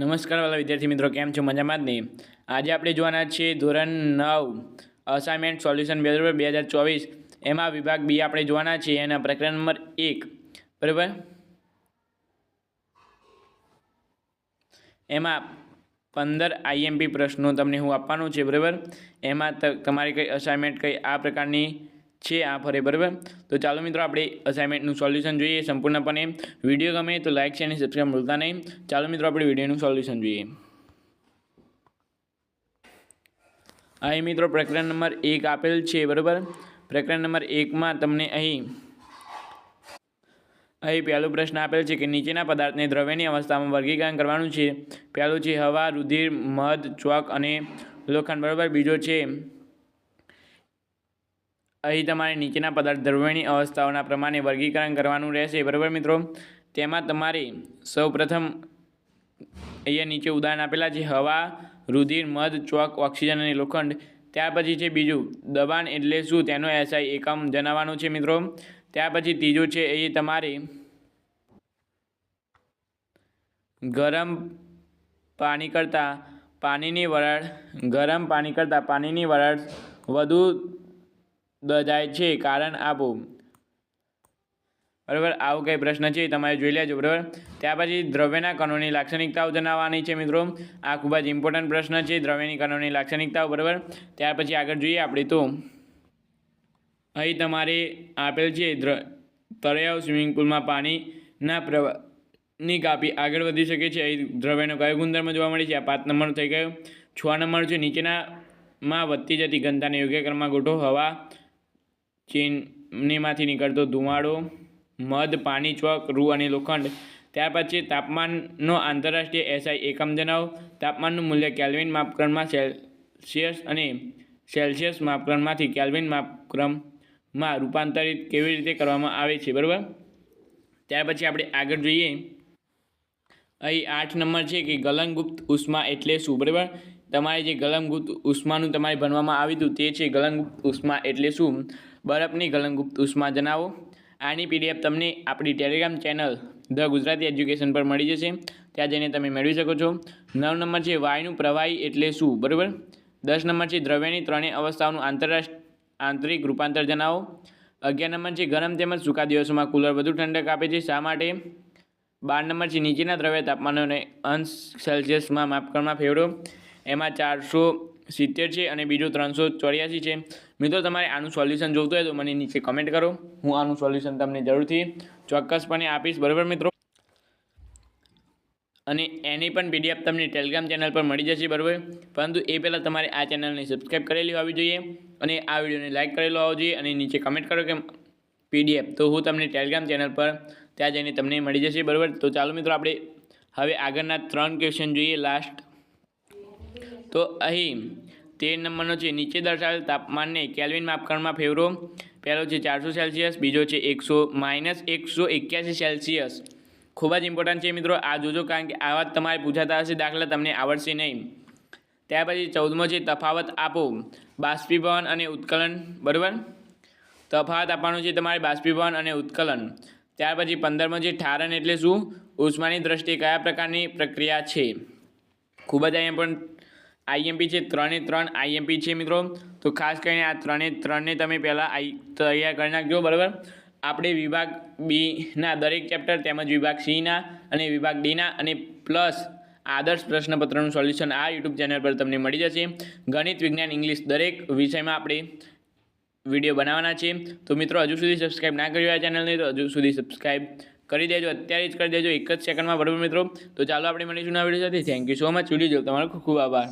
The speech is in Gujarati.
નમસ્કાર વાલા વિદ્યાર્થી મિત્રો, કેમ છો? મજામાં જ નહીં? આજે આપણે જોવાના છીએ ધોરણ 9 અસાઇનમેન્ટ સોલ્યુશન 2024 એમાં વિભાગ બી આપણે જોવાના છીએ એના પ્રકરણ નંબર 1 બરાબર. એમાં 15 આઈએમપી પ્રશ્નો તમને હું આપવાનું છે બરાબર. એમાં તમારી કઈ અસાઇનમેન્ટ કઈ આ પ્રકારની છે આ ફરે બરાબર. તો ચાલો મિત્રો આપણે અસાઇનમેન્ટનું સોલ્યુશન જોઈએ સંપૂર્ણપણે. વિડીયો ગમે તો લાઇક છે અને સબસ્ક્રાઈબ ભૂલતા નહીં. ચાલો મિત્રો આપણે વિડીયોનું સોલ્યુશન જોઈએ. અહીં મિત્રો પ્રકરણ નંબર 1 આપેલ છે બરાબર. પ્રકરણ નંબર 1માં તમને અહીં પહેલો પ્રશ્ન આપેલ છે કે નીચેના પદાર્થને દ્રવ્યની અવસ્થામાં વર્ગીકરણ કરવાનું છે. પહેલું છે હવા, રુધિર, મધ, ચોક અને લોખંડ બરાબર. બીજો છે અહીં તમારે નીચેના પદાર્થ દ્રવ્યની અવસ્થાઓના પ્રમાણે વર્ગીકરણ કરવાનું રહેશે બરાબર મિત્રો. તેમાં તમારે સૌપ્રથમ અહીંયા નીચે ઉદાહરણ આપેલા છે હવા, રુધિર, મધ, ચોક, ઓક્સિજન અને લોખંડ. ત્યાર પછી છે બીજું દબાણ એટલે શું તેનો એસઆઈ એકમ જણાવવાનું છે મિત્રો. ત્યાર પછી ત્રીજું છે એ તમારે ગરમ પાણી કરતાં પાણીની વરાળ વધુ દજાય છે કારણ આપો બરાબર. આવો કઈ પ્રશ્ન છે તમારે જોઈ લેજો બરાબર. ત્યાર પછી દ્રવ્યના કણોની લાક્ષણિકતાઓ જણાવવાની છે મિત્રો. આ ખૂબ જ ઇમ્પોર્ટન્ટ પ્રશ્ન છે, દ્રવ્યની કણોની લાક્ષણિકતાઓ બરાબર. ત્યાર પછી આગળ જોઈએ આપણે તો અહીં તમારે આપેલ છે તળાવ, સ્વિમિંગ પુલમાં પાણીના પ્રવાહની કાપી આગળ વધી શકે છે. અહીં દ્રવ્યનો કયો ગુણધર્મ જોવા મળે છે? આ 5 નંબર થઈ ગયો. 6 નંબર છે નીચેનામાં વધતી જતી ઘનતાને યોગ્ય ક્રમમાં ગોઠવો. હવા, ચીમનીમાંથી નીકળતો ધુમાડો, મધ, પાણી, ચોક, રૂ અને લોખંડ. ત્યાર પછી તાપમાનનો આંતરરાષ્ટ્રીય એસઆઈ એકમ જણાવો. તાપમાનનું મૂલ્ય કેલ્વિન માપક્રમમાં સેલ્સિયસ અને સેલ્સિયસ માપક્રમમાંથી કેલ્વિન માપક્રમમાં રૂપાંતરિત કેવી રીતે કરવામાં આવે છે બરાબર. ત્યાર પછી આપણે આગળ જોઈએ. અહીં 8 નંબર છે કે ગલનગુપ્ત ઉષ્મા એટલે શું બરાબર. તમારે જે ગલનગુપ્ત ઉષ્માનું તમારે ભણવામાં આવ્યું હતું તે છે ગલનગુપ્ત ઉષ્મા એટલે શું. બરફની ગલનગુપ્ત ઉષ્મા જણાવો. આની પીડીએફ તમને આપણી Telegram channel the Gujarati education પર મળી જશે, ત્યાં જઈને તમે મેળવી શકો છો. 9 નંબર છે વાયુનું પ્રવાહી એટલે શું બરાબર. 10 નંબર છે દ્રવ્યની ત્રણેય અવસ્થાઓનું આંતરિક રૂપાંતર જણાવો. 11 નંબર છે ગરમ તેમજ સૂકા દિવસોમાં કુલર વધુ ઠંડક આપે છે, શા માટે? 12 નંબર છે નીચેના દ્રવ્ય તાપમાનોને અંશ સેલ્સિયસમાં માપક્રમમાં ફેરવો. એમાં 470 છે અને બીજું 384 છે. મિત્રો તમારે આનું સોલ્યુશન જોઈતું હોય તો મને નીચે કમેન્ટ કરો, હું આનું સોલ્યુશન તમને જરૂરથી ચોક્કસપણે આપીશ બરાબર મિત્રો. અને એની પણ પીડીએફ તમને ટેલિગ્રામ ચેનલ પર મળી જશે બરાબર. પરંતુ એ પહેલાં તમારે આ ચેનલને સબસ્ક્રાઈબ કરેલી હોવી જોઈએ અને આ વિડીયોને લાઇક કરેલો હોવો જોઈએ અને નીચે કમેન્ટ કરો કે પીડીએફ, તો હું તમને ટેલિગ્રામ ચેનલ પર ત્યાં જઈને તમને મળી જશે બરાબર. તો ચાલો મિત્રો આપણે હવે આગળના 3 ક્વેશ્ચન જોઈએ લાસ્ટ. તો અહીં 13 નંબરનો છે નીચે દર્શાવેલ તાપમાનને કેલ્વિન માપકણમાં ફેરવો. પહેલો છે 400 સેલ્સિયસ, બીજો છે -181 સેલ્સિયસ. ખૂબ જ ઇમ્પોર્ટન્ટ છે મિત્રો, આ જોજો કારણ કે આવા તમારે પૂછાતા હશે દાખલા, તમને આવડશે નહીં. ત્યાર પછી 14મો છે તફાવત આપો. બાષ્પીભવન અને ઉત્કલન બરાબર. તફાવત આપવાનું છે તમારે બાષ્પીભવન અને ઉત્કલન. ત્યાર પછી 15મો છે ઠારણ એટલે શું. ઉષ્માની દ્રષ્ટિએ કયા પ્રકારની પ્રક્રિયા છે. ખૂબ જ અહીંયા પણ આઈએમપી છે, 3 આઈએમપી છે મિત્રો. તો ખાસ કરીને આ 3ને તમે પહેલાં તૈયાર કરી નાખજો બરાબર. આપણે વિભાગ બીના દરેક ચેપ્ટર તેમજ વિભાગ સીના અને વિભાગ ડીના અને પ્લસ આદર્શ પ્રશ્નપત્રનું સોલ્યુશન આ યુટ્યુબ ચેનલ પર તમને મળી જશે. ગણિત, વિજ્ઞાન, ઇંગ્લિશ દરેક વિષયમાં આપણે વિડીયો બનાવવાના છે. તો મિત્રો હજુ સુધી સબસ્ક્રાઈબ ના કર્યું આ ચેનલને તો હજુ સુધી સબસ્ક્રાઈબ કરી દેજો, અત્યારે જ કરી દેજો, એક જ સેકન્ડમાં બરાબર મિત્રો. તો ચાલો આપણે મળીશું નવા વિડીયો સાથે. Thank you so much. Video જોવા તમારો ખૂબ ખૂબ આભાર.